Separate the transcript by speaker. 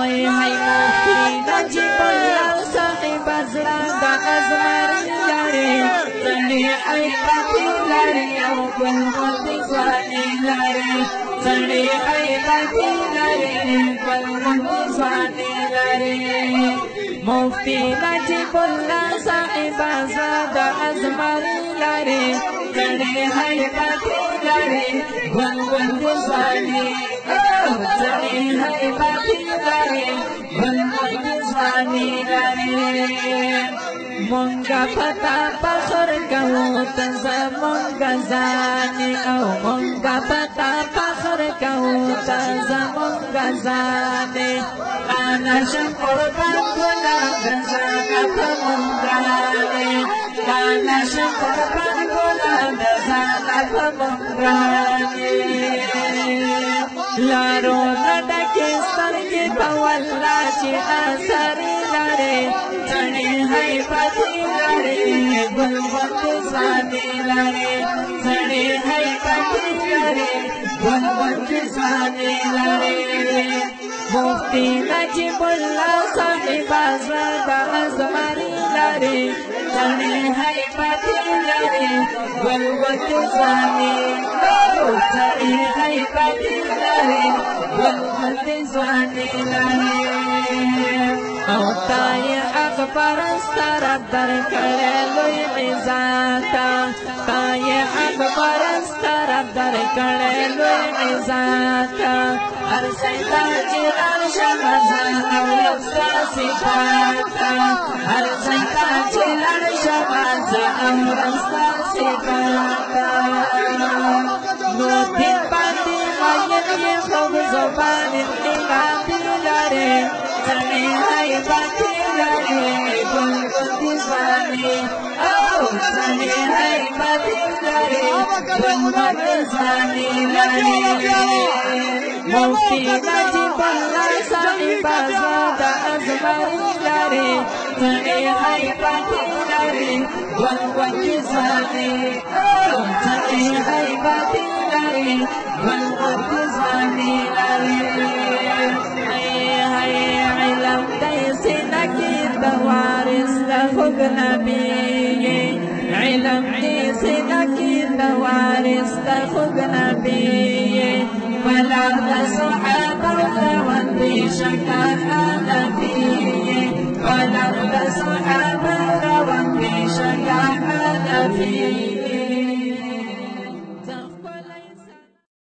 Speaker 1: هاي مفتي نجيب الله صاحب أزرق أزمر لاري زني حيبتي لاري أو كل مطفاني لاري زني حيبتي لاري كل مطفاني لاري مفتي نجيب الله صاحب أزرق أزمر لاري زني حيبتي لاري كل مطفاني زني حيبتي لاري كل مطفاني لاري Munga pata pakhar kawo taza munga zani au munga pata pakhar kawo taza munga zani ana shankar bangula gazana pamungani ana shankar bangula gazana pamungani laro nada ke sarge pawalla chi asari lare tani hai pati lare gulwat sani lare tani hai pati lare gulwat sani lare Mufti NajeebUllah sahib azad azmari lare tani hai pati lare gulwat sani tani hai pati lare gulwat sani lare Autay akbar starab dar kare loy izata tay akbar starab dar kare loy izata har sayta jiran shamaza awrasa sifata har sayta jiran shamaza awrasa sifata nuti pati mayni khub zuban intiqam lare tani hai pati lare gulwat sani oh tani hai pati lare gulwat sani lare Mufti NajeebUllah sahib azad azmari lare tani hai pati lare gulwat sani oh tani hai pati lare gulwat sani lare علم دیسنا کی دوارس لخوگ نبی علم دیسنا کی دوارس لخوگ نبی فلا صحابه وندی شکا